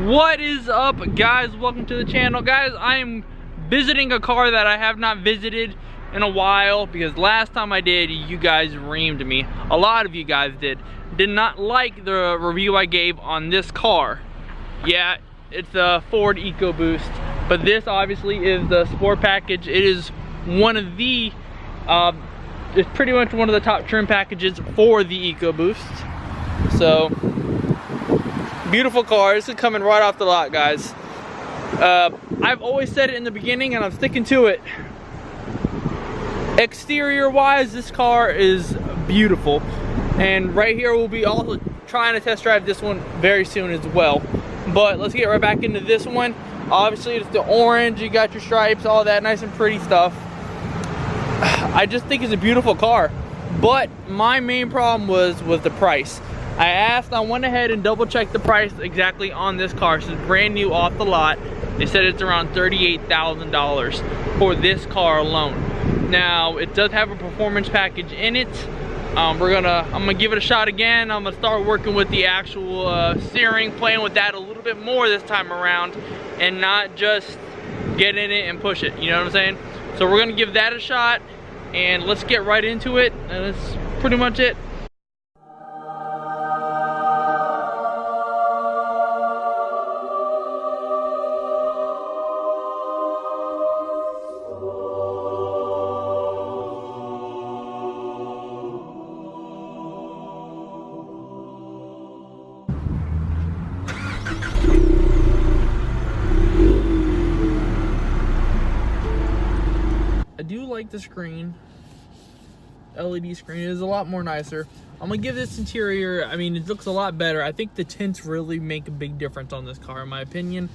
What is up, guys? Welcome to the channel. Guys, I am visiting a car that I have not visited in a while because last time I did, you guys reamed me. A lot of you guys did not like the review I gave on this car. Yeah, it's a Ford EcoBoost, but this obviously is the sport package. It is one of the it's pretty much one of the top trim packages for the EcoBoost. So beautiful car. This is coming right off the lot, guys. I've always said it in the beginning and I'm sticking to it. Exterior wise, this car is beautiful, and right here we'll be also trying to test drive this one very soon as well. But let's get right back into this one. Obviously it's the orange, you got your stripes, all that nice and pretty stuff. I just think it's a beautiful car, but my main problem was the price. I went ahead and double checked the price exactly on this car. So it's brand new off the lot. They said it's around $38,000 for this car alone. Now it does have a performance package in it. I'm gonna give it a shot again. I'm gonna start working with the actual steering, playing with that a little bit more this time around, and not just get in it and push it. You know what I'm saying? So we're gonna give that a shot, and let's get right into it. And that's pretty much it. I do like the screen. LED screen is a lot more nicer. I'm gonna give this interior, I mean, it looks a lot better. I think the tints really make a big difference on this car, in my opinion.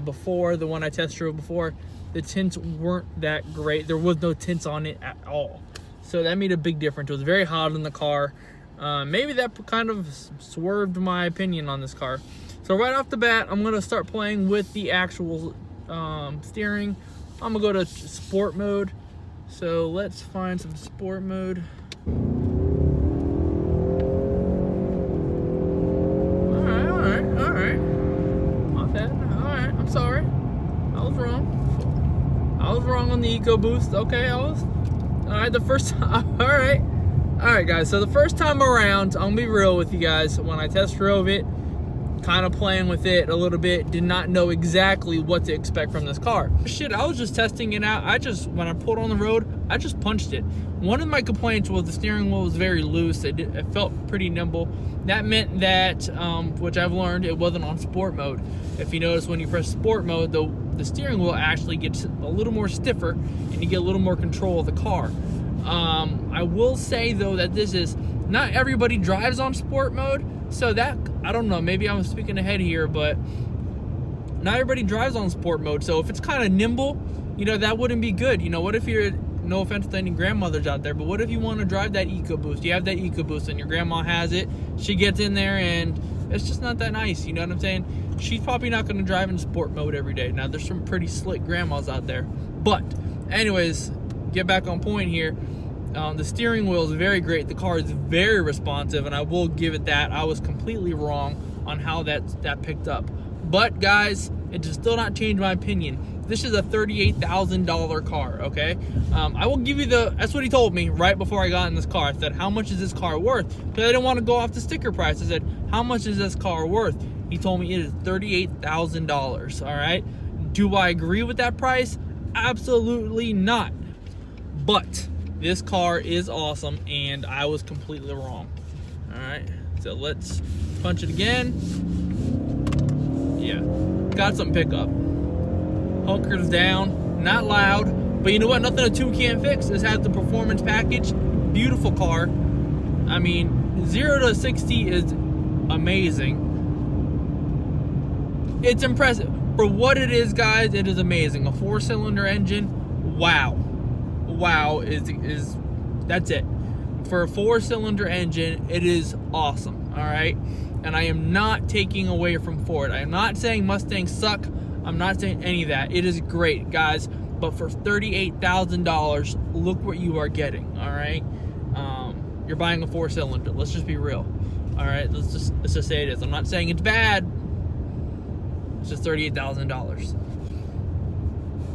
Before, the one I test drove before, the tints weren't that great. There was no tints on it at all. So that made a big difference. It was very hot in the car. Maybe that kind of swerved my opinion on this car. So right off the bat, I'm gonna start playing with the actual steering. I'm gonna go to sport mode. So let's find some sport mode. All right. My bad. All right, I'm sorry. I was wrong. I was wrong on the EcoBoost. Okay, all right, the first time. All right, guys. So the first time around, I'm gonna be real with you guys. When I test drove it, kind of playing with it a little bit, did not know exactly what to expect from this car. Shit, I was just testing it out. When I pulled on the road, I just punched it. One of my complaints was the steering wheel was very loose. It felt pretty nimble. That meant that, which I've learned, it wasn't on sport mode. If you notice, when you press sport mode, the steering wheel actually gets a little more stiffer and you get a little more control of the car. I will say though that not everybody drives on sport mode. So that, I don't know, maybe I'm speaking ahead here, but not everybody drives on sport mode. So if it's kind of nimble, you know, that wouldn't be good. You know, what if you're, no offense to any grandmothers out there, but what if you want to drive that EcoBoost? You have that EcoBoost and your grandma has it. She gets in there and it's just not that nice. You know what I'm saying? She's probably not going to drive in sport mode every day. Now, there's some pretty slick grandmas out there. But anyways, get back on point here. The steering wheel is very great. The car is very responsive, and I will give it that. I was completely wrong on how that picked up. But guys, it does still not change my opinion. This is a $38,000 car, okay? I will give you that's what he told me right before I got in this car. I said, how much is this car worth? Because I didn't want to go off the sticker price. I said, how much is this car worth? He told me it is $38,000, all right? Do I agree with that price? Absolutely not. But this car is awesome, and I was completely wrong. All right, so let's punch it again. Yeah, got some pickup. Hunkers down, not loud, but you know what? Nothing a 2 can't fix. This has the performance package. Beautiful car. I mean, 0 to 60 is amazing. It's impressive. For what it is, guys, it is amazing. A 4-cylinder engine, wow. Wow, that's it. For a 4-cylinder engine, it is awesome, all right? And I am not taking away from Ford. I am not saying Mustangs suck. I'm not saying any of that. It is great, guys. But for $38,000, look what you are getting, all right? You're buying a 4-cylinder. Let's just be real. All right, let's just say it is. I'm not saying it's bad. It's just $38,000.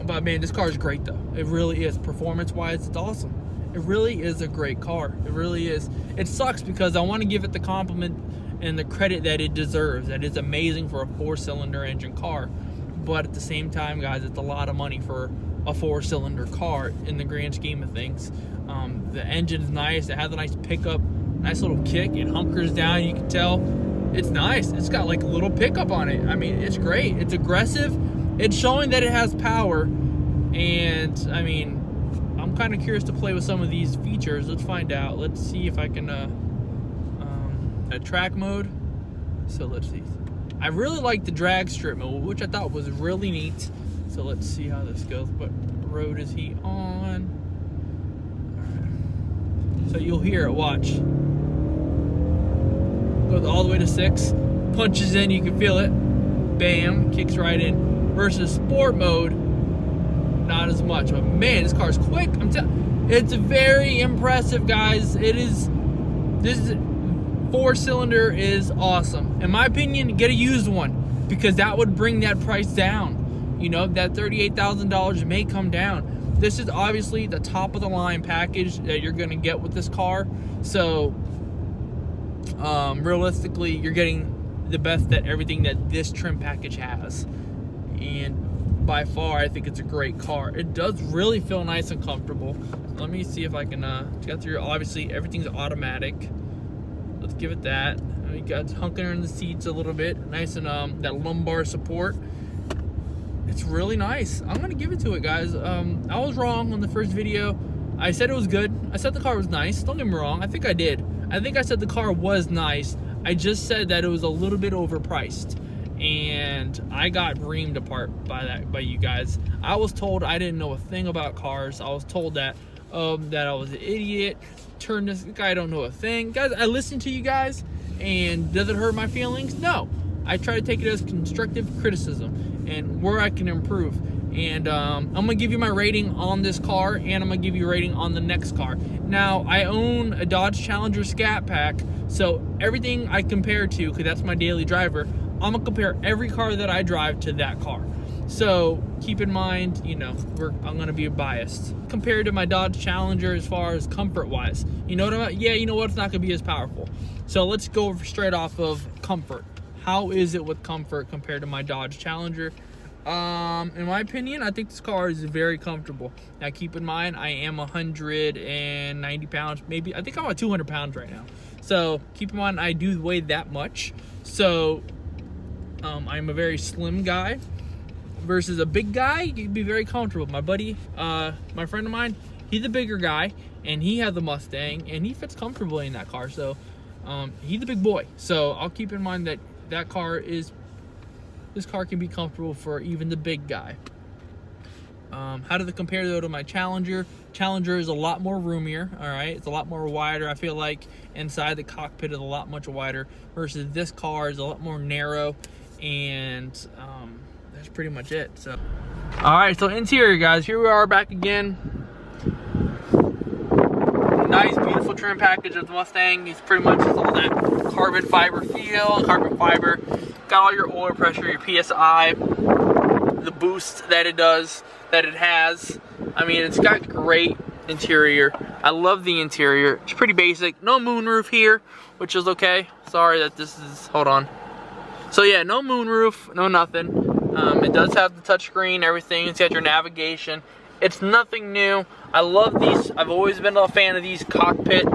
But man, this car is great though. It really is. Performance-wise, it's awesome. It really is a great car. It really is. It sucks because I want to give it the compliment and the credit that it deserves. That is amazing for a 4-cylinder engine car. But at the same time, guys, it's a lot of money for a 4-cylinder car in the grand scheme of things. The engine's nice. It has a nice pickup, nice little kick. It hunkers down. You can tell it's nice. It's got like a little pickup on it. I mean, it's great. It's aggressive. It's showing that it has power. And I mean, I'm kind of curious to play with some of these features. Let's find out. Let's see if I can a track mode. So let's see. I really like the drag strip mode, which I thought was really neat. So let's see how this goes. What road is he on? All right. So you'll hear it. Watch. Goes all the way to 6. Punches in. You can feel it. Bam. Kicks right in. Versus sport mode, not as much. But man, this car's quick. It's very impressive, guys. This 4-cylinder is awesome. In my opinion, get a used one because that would bring that price down. You know, that $38,000 may come down. This is obviously the top of the line package that you're going to get with this car. So realistically, you're getting the best that everything that this trim package has. And by far, I think it's a great car. It does really feel nice and comfortable. Let me see if I can get through. Obviously, everything's automatic. Let's give it that. You got hunking in the seats a little bit. Nice and that lumbar support. It's really nice. I'm gonna give it to it, guys. I was wrong on the first video. I said it was good. I said the car was nice. Don't get me wrong. I think I did. I think I said the car was nice. I just said that it was a little bit overpriced. And I got reamed apart by you guys. I was told I didn't know a thing about cars. I was told that I was an idiot. This guy don't know a thing. Guys, I listen to you guys, and does it hurt my feelings? No. I try to take it as constructive criticism and where I can improve. And I'm gonna give you my rating on this car, and I'm gonna give you a rating on the next car. Now, I own a Dodge Challenger Scat Pack, so everything I compare to, because that's my daily driver, I'm gonna compare every car that I drive to that car. So keep in mind, you know, I'm gonna be biased compared to my Dodge Challenger as far as comfort wise. You know what I'm yeah, you know what, it's not gonna be as powerful. So let's go straight off of comfort. How is it with comfort compared to my Dodge Challenger? In my opinion, I think this car is very comfortable. Now keep in mind, I am 190 pounds, maybe, I think I'm at 200 pounds right now. So keep in mind, I do weigh that much. So I'm a very slim guy versus a big guy. You can be very comfortable. My buddy, my friend of mine, he's a bigger guy and he has a Mustang and he fits comfortably in that car. So he's a big boy. So I'll keep in mind that this car can be comfortable for even the big guy. How does it compare though to my Challenger? Challenger is a lot more roomier, all right? It's a lot more wider. I feel like inside the cockpit is a lot much wider versus this car is a lot more narrow, and that's pretty much it. So, all right, so interior, guys, here we are back again. Nice, beautiful trim package of the Mustang. It's pretty much just all that carbon fiber feel, carbon fiber. Got all your oil pressure, your PSI, the boost that it does, that it has. I mean, it's got great interior. I love the interior. It's pretty basic. No moonroof here, which is okay. Sorry that this is, hold on. So yeah, no moonroof, no nothing. It does have the touchscreen, everything. It's got your navigation. It's nothing new. I love these. I've always been a fan of these cockpit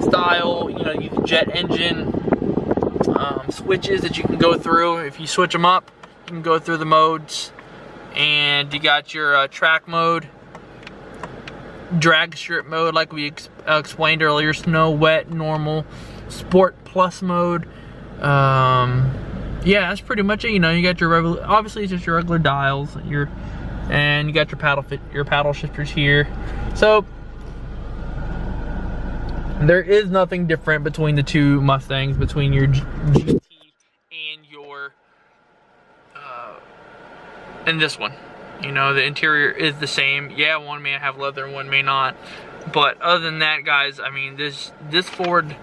style, you know, jet engine switches that you can go through. If you switch them up, you can go through the modes. And you got your track mode, drag strip mode, like we explained earlier, snow, wet, normal, sport plus mode. Yeah, that's pretty much it. You know, you got your regular, obviously it's just your regular dials, and you got your paddle shifters here. So there is nothing different between the two Mustangs, between your GT and your and this one. You know, the interior is the same. Yeah, one may have leather and one may not, but other than that, guys, I mean, this Ford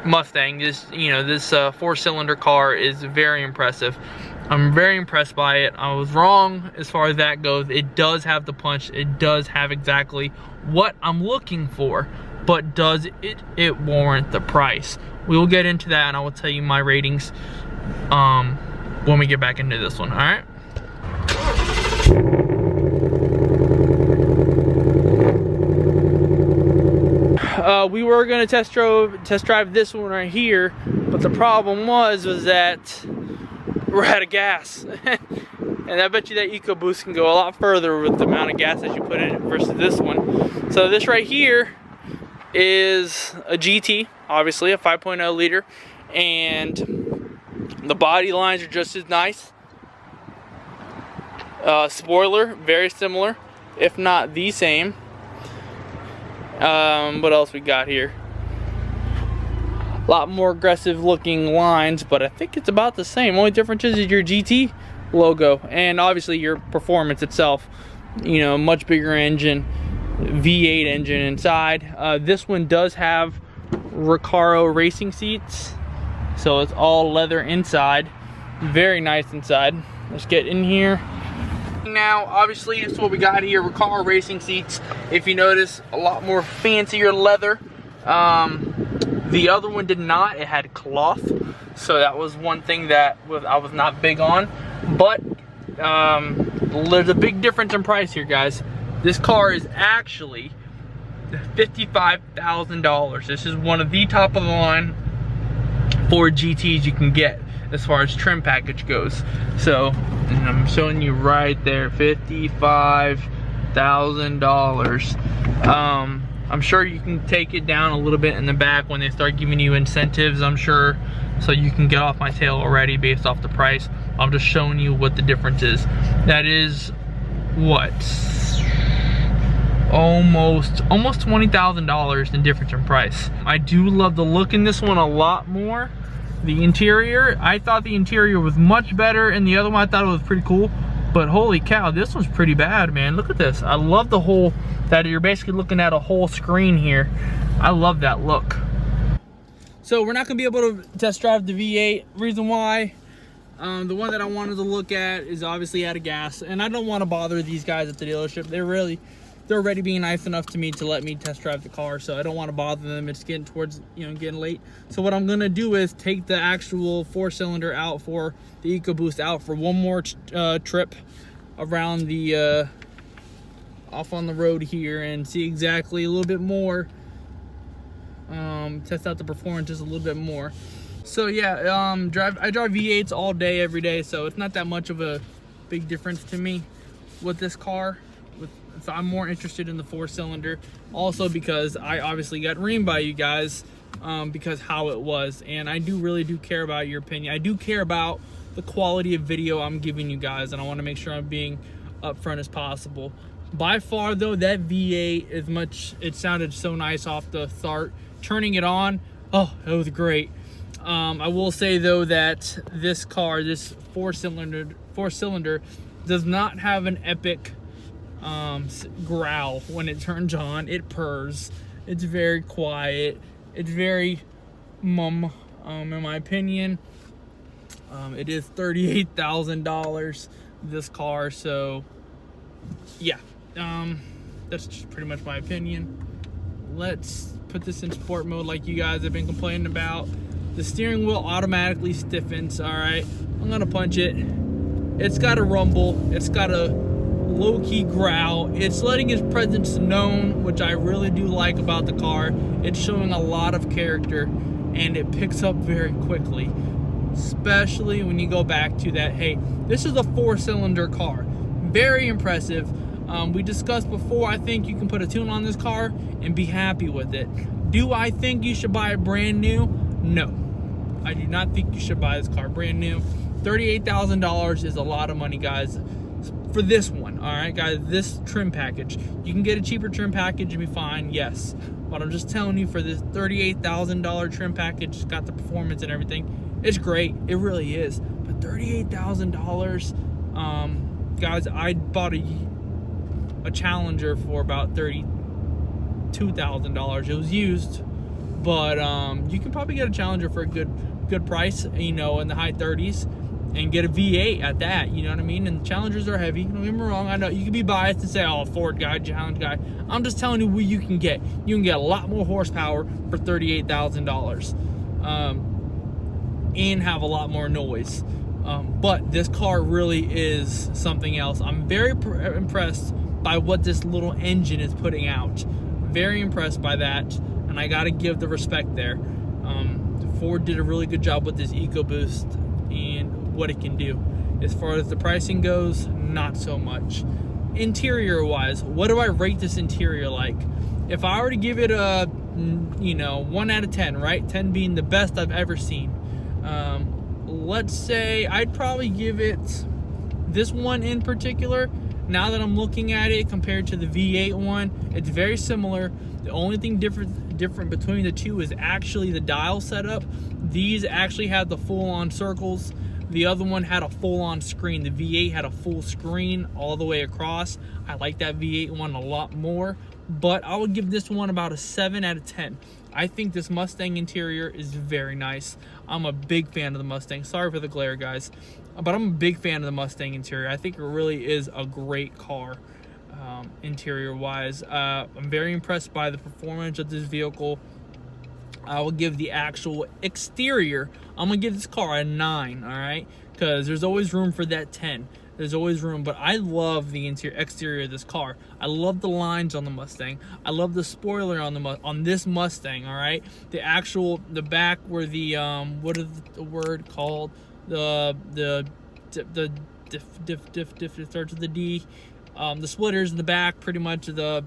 Mustang, this 4-cylinder car is very impressive. I'm very impressed by it. I was wrong as far as that goes. It does have the punch. It does have exactly what I'm looking for. But does it warrant the price? We will get into that, and I will tell you my ratings when we get back into this one. All right. We were gonna test drive this one right here, but the problem was that we're out of gas. And I bet you that EcoBoost can go a lot further with the amount of gas that you put in it versus this one. So this right here is a GT, obviously a 5.0 liter, and the body lines are just as nice. Spoiler, very similar, if not the same. What else we got here? A lot more aggressive looking lines, but I think it's about the same. Only difference is your GT logo, and obviously your performance itself. You know, much bigger engine, V8 engine inside. This one does have Recaro racing seats, so it's all leather inside. Very nice inside. Let's get in here. Now, obviously, it's what we got here, Recaro racing seats. If you notice, a lot more fancier leather. The other one did not. It had cloth, so that was one thing that I was not big on. But there's a big difference in price here, guys. This car is actually $55,000. This is one of the top of the line Ford GTs you can get as far as trim package goes. So, and I'm showing you right there, $55,000. I'm sure you can take it down a little bit in the back when they start giving you incentives, I'm sure, so you can get off my tail already based off the price. I'm just showing you what the difference is. That is what, almost $20,000 in difference in price. I do love the look in this one a lot more. The interior, I thought the interior was much better, and the other one I thought it was pretty cool, but holy cow, this one's pretty bad, man. Look at this. I love the whole, that you're basically looking at a whole screen here. I love that look. So we're not gonna be able to test drive the V8. Reason why, the one that I wanted to look at is obviously out of gas, and I don't want to bother these guys at the dealership. They're already being nice enough to me to let me test drive the car, so I don't want to bother them. It's getting towards, getting late. So what I'm gonna do is take the actual 4-cylinder out for the EcoBoost out for one more trip around the off on the road here and see exactly a little bit more. Test out the performance just a little bit more. So yeah, I drive V8s all day, every day, so it's not that much of a big difference to me with this car. So I'm more interested in the 4-cylinder, also because I obviously got reamed by you guys because how it was, and I really do care about your opinion. I do care about the quality of video I'm giving you guys, and I want to make sure I'm being upfront as possible. By far though, that V8, it sounded so nice off the start. Turning it on, oh, it was great. I will say though that this car, this 4-cylinder does not have an epic growl when it turns on. It purrs. It's very quiet. It's very in my opinion. It is $38,000 this car, so yeah, that's just pretty much my opinion. Let's put this in sport mode like you guys have been complaining about. The steering wheel automatically stiffens. All right, I'm gonna punch it. It's got a rumble. It's got a low-key growl. It's letting its presence known, which I really do like about the car. It's showing a lot of character, and it picks up very quickly, especially when you go back to that, hey, this is a 4-cylinder car. Very impressive. We discussed before, I think you can put a tune on this car and be happy with it. Do I think you should buy it brand new? No, I do not think you should buy this car brand new. $38,000 is a lot of money, guys, for this one. All right, guys, this trim package. You can get a cheaper trim package and be fine, yes. But I'm just telling you, for this $38,000 trim package, it's got the performance and everything. It's great, it really is. But $38,000, guys, I bought a Challenger for about $32,000. It was used, but you can probably get a Challenger for a good price, in the high 30s. and get a V8 at that, you know what I mean? And Challengers are heavy, don't get me wrong. I know you can be biased and say, oh, Ford guy, Challenge guy. I'm just telling you what you can get. You can get a lot more horsepower for $38,000 and have a lot more noise. But this car really is something else. I'm very impressed by what this little engine is putting out. Very impressed by that, and I gotta give the respect there. Ford did a really good job with this EcoBoost and what it can do. As far as the pricing goes, not so much. Interior wise, what do I rate this interior like? If I were to give it a 1 out of 10, right? 10 being the best I've ever seen. Let's say I'd probably give it, this one in particular, now that I'm looking at it compared to the V8 one, it's very similar. The only thing different between the two is actually the dial setup. These actually had the full-on circles. The other one had a full-on screen. The V8 had a full screen all the way across. I like that V8 one a lot more, but I would give this one about a 7 out of 10. I think this Mustang interior is very nice. I'm a big fan of the Mustang. Sorry for the glare, guys, but I'm a big fan of the Mustang interior. I think it really is a great car. Interior wise, I'm very impressed by the performance of this vehicle. I will give the actual exterior, I'm gonna give this car a 9, all right, because there's always room for that 10. There's always room, but I love the exterior of this car. I love the lines on the Mustang. I love the spoiler on this Mustang, all right. The back where the what is the word called, the diff starts with the D. The splitters in the back, pretty much the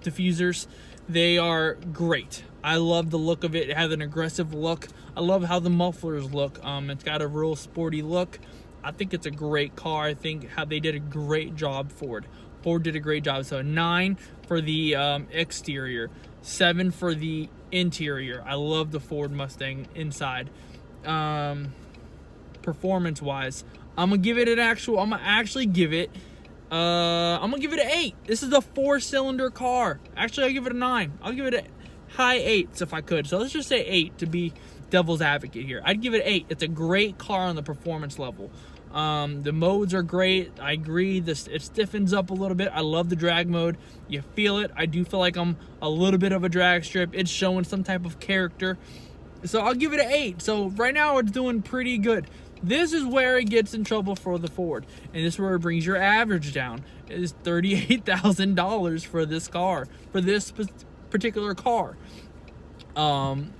diffusers, they are great. I love the look of it. It has an aggressive look. I love how the mufflers look. It's got a real sporty look. I think it's a great car. I think how they did a great job. Ford did a great job. So 9 for the exterior, 7 for the interior. I love the Ford Mustang inside. Performance wise, I'm gonna give it an actual. I'm gonna give it an 8. This is a 4-cylinder car. Actually, I'll give it a 9. I'll give it a high 8s if I could. So let's just say 8 to be devil's advocate here. I'd give it 8. It's a great car on the performance level. The modes are great. I agree. It stiffens up a little bit. I love the drag mode. You feel it. I do feel like I'm a little bit of a drag strip. It's showing some type of character. So I'll give it an 8. So right now it's doing pretty good. This is where it gets in trouble for the Ford, and this is where it brings your average down. It is $38,000 for this car, for this particular car.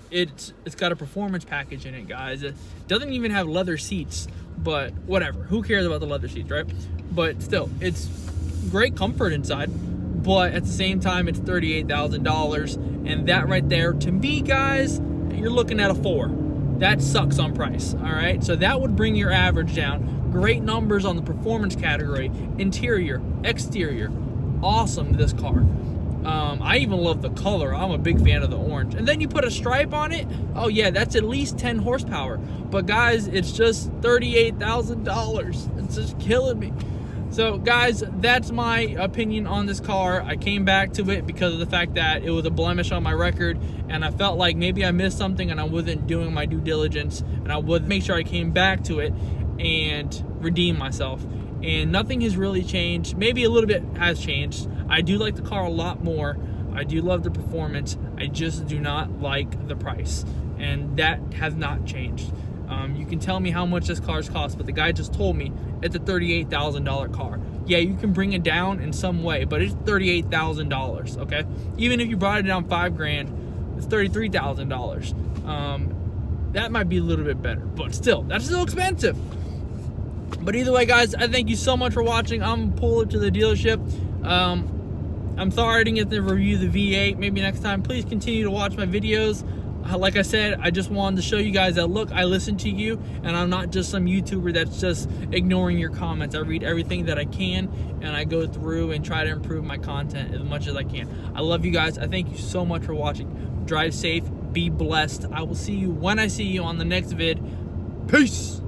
It's got a performance package in it, guys. It doesn't even have leather seats, but whatever. Who cares about the leather seats, right? But still, it's great comfort inside, but at the same time, it's $38,000, and that right there, to me, guys, you're looking at a 4. That sucks on price, all right? So that would bring your average down. Great numbers on the performance category. Interior, exterior, awesome, this car. I even love the color. I'm a big fan of the orange. And then you put a stripe on it. Oh yeah, that's at least 10 horsepower. But guys, it's just $38,000. It's just killing me. So guys, that's my opinion on this car. I came back to it because of the fact that it was a blemish on my record, and I felt like maybe I missed something and I wasn't doing my due diligence, and I would make sure I came back to it and redeem myself. And nothing has really changed. Maybe a little bit has changed. I do like the car a lot more. I do love the performance. I just do not like the price, and that has not changed. You can tell me how much this car's cost, but the guy just told me it's a $38,000 car. Yeah, you can bring it down in some way, but it's $38,000, okay? Even if you brought it down $5,000, it's $33,000. That might be a little bit better, but still, that's still expensive. But either way, guys, I thank you so much for watching. I'm gonna pull it to the dealership. I'm sorry I didn't get to review the V8. Maybe next time. Please continue to watch my videos. Like I said, I just wanted to show you guys that, look, I listen to you, and I'm not just some YouTuber that's just ignoring your comments. I read everything that I can, and I go through and try to improve my content as much as I can. I love you guys. I thank you so much for watching. Drive safe. Be blessed. I will see you when I see you on the next vid. Peace.